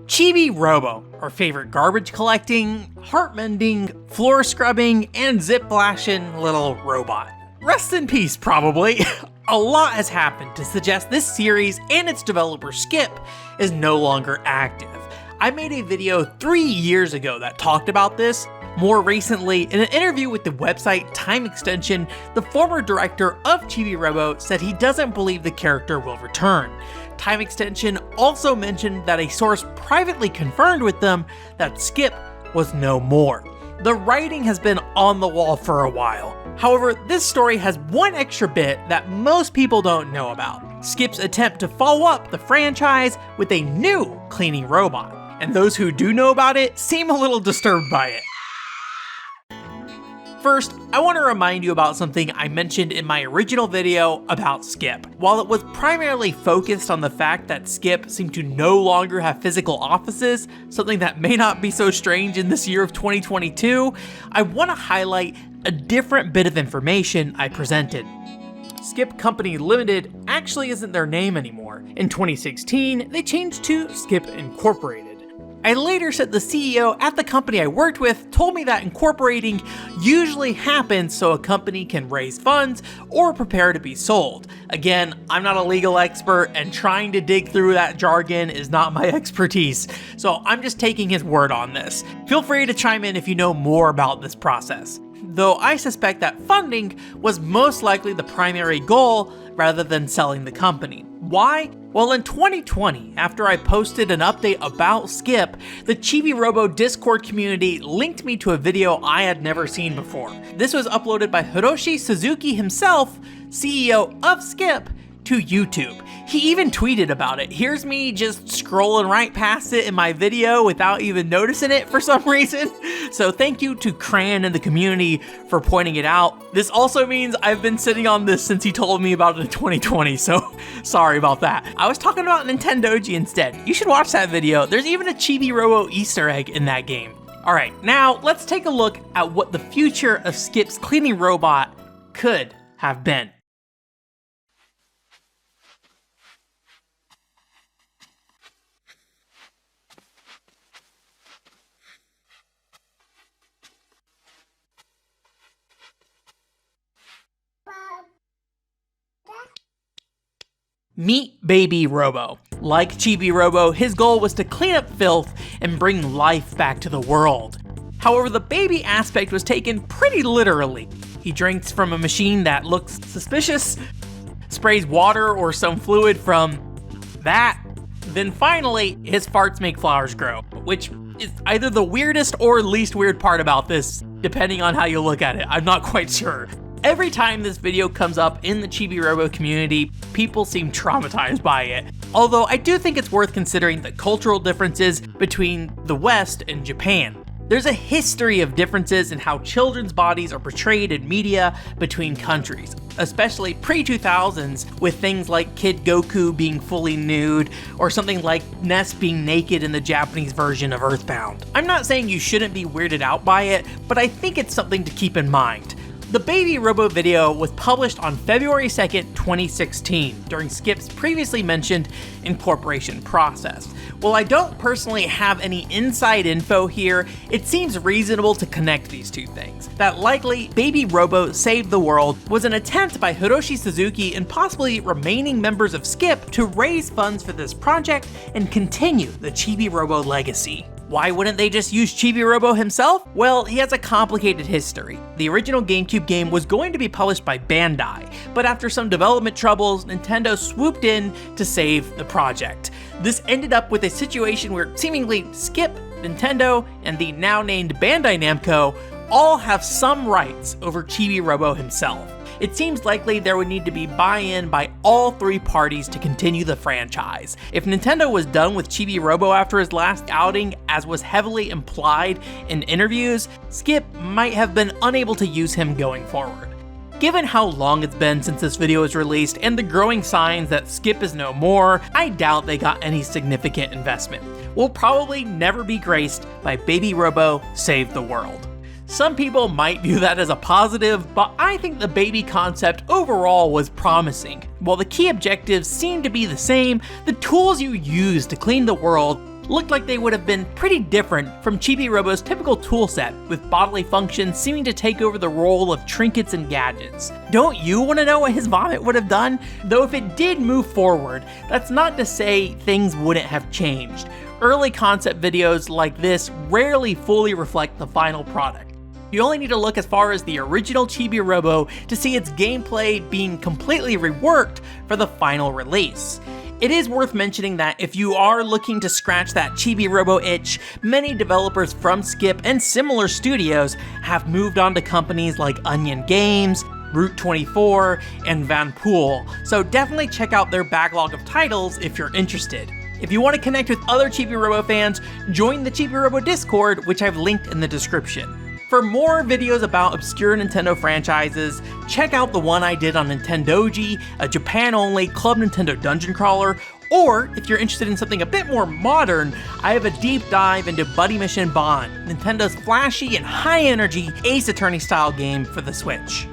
Chibi-Robo, our favorite garbage collecting, heart-mending, floor scrubbing, and zip-lashing little robot. Rest in peace, probably. A lot has happened to suggest this series and its developer Skip is no longer active. I made a video 3 years ago that talked about this. More recently, in an interview with the website Time Extension, the former director of Chibi-Robo said he doesn't believe the character will return. Time Extension also mentioned that a source privately confirmed with them that Skip was no more. The writing has been on the wall for a while. However, this story has one extra bit that most people don't know about: Skip's attempt to follow up the franchise with a new cleaning robot. And those who do know about it seem a little disturbed by it. First, I want to remind you about something I mentioned in my original video about Skip. While it was primarily focused on the fact that Skip seemed to no longer have physical offices, something that may not be so strange in this year of 2022, I want to highlight a different bit of information I presented. Skip Company Limited actually isn't their name anymore. In 2016, they changed to Skip Incorporated. I later said the CEO at the company I worked with told me that incorporating usually happens so a company can raise funds or prepare to be sold. Again, I'm not a legal expert, and trying to dig through that jargon is not my expertise, so I'm just taking his word on this. Feel free to chime in if you know more about this process, though I suspect that funding was most likely the primary goal rather than selling the company. Why? Well, in 2020, after I posted an update about Skip, the Chibi-Robo Discord community linked me to a video I had never seen before. This was uploaded by Hiroshi Suzuki himself, CEO of Skip, to YouTube. He even tweeted about it. Here's me just scrolling right past it in my video without even noticing it for some reason. So thank you to Cran and the community for pointing it out. This also means I've been sitting on this since he told me about it in 2020, so sorry about that. I was talking about Nintendoji instead. You should watch that video. There's even a Chibi-Robo Easter egg in that game. Alright, now let's take a look at what the future of Skip's cleaning robot could have been. Meet Baby Robo. Like Chibi-Robo, his goal was to clean up filth and bring life back to the world. However, the baby aspect was taken pretty literally. He drinks from a machine that looks suspicious, sprays water or some fluid from that, then finally, his farts make flowers grow, which is either the weirdest or least weird part about this, depending on how you look at it. I'm not quite sure. Every time this video comes up in the Chibi-Robo community, people seem traumatized by it. Although I do think it's worth considering the cultural differences between the West and Japan. There's a history of differences in how children's bodies are portrayed in media between countries, especially pre-2000s, with things like Kid Goku being fully nude, or something like Ness being naked in the Japanese version of Earthbound. I'm not saying you shouldn't be weirded out by it, but I think it's something to keep in mind. The Baby Robo video was published on February 2nd, 2016, during Skip's previously mentioned incorporation process. While I don't personally have any inside info here, it seems reasonable to connect these two things. That likely Baby Robo Saved the World was an attempt by Hiroshi Suzuki and possibly remaining members of Skip to raise funds for this project and continue the Chibi-Robo legacy. Why wouldn't they just use Chibi-Robo himself? Well, he has a complicated history. The original GameCube game was going to be published by Bandai, but after some development troubles, Nintendo swooped in to save the project. This ended up with a situation where seemingly Skip, Nintendo, and the now named Bandai Namco all have some rights over Chibi-Robo himself. It seems likely there would need to be buy-in by all three parties to continue the franchise. If Nintendo was done with Chibi-Robo after his last outing, as was heavily implied in interviews, Skip might have been unable to use him going forward. Given how long it's been since this video was released and the growing signs that Skip is no more, I doubt they got any significant investment. We'll probably never be graced by Baby Robo Save the World. Some people might view that as a positive, but I think the baby concept overall was promising. While the key objectives seem to be the same, the tools you use to clean the world looked like they would have been pretty different from Chibi-Robo's typical toolset, with bodily functions seeming to take over the role of trinkets and gadgets. Don't you want to know what his vomit would have done? Though if it did move forward, that's not to say things wouldn't have changed. Early concept videos like this rarely fully reflect the final product. You only need to look as far as the original Chibi-Robo to see its gameplay being completely reworked for the final release. It is worth mentioning that if you are looking to scratch that Chibi-Robo itch, many developers from Skip and similar studios have moved on to companies like Onion Games, Route 24, and Van Pool, so definitely check out their backlog of titles if you're interested. If you want to connect with other Chibi-Robo fans, join the Chibi-Robo Discord, which I've linked in the description. For more videos about obscure Nintendo franchises, check out the one I did on Nintendoji, a Japan-only Club Nintendo dungeon crawler, or if you're interested in something a bit more modern, I have a deep dive into Buddy Mission Bond, Nintendo's flashy and high-energy Ace Attorney-style game for the Switch.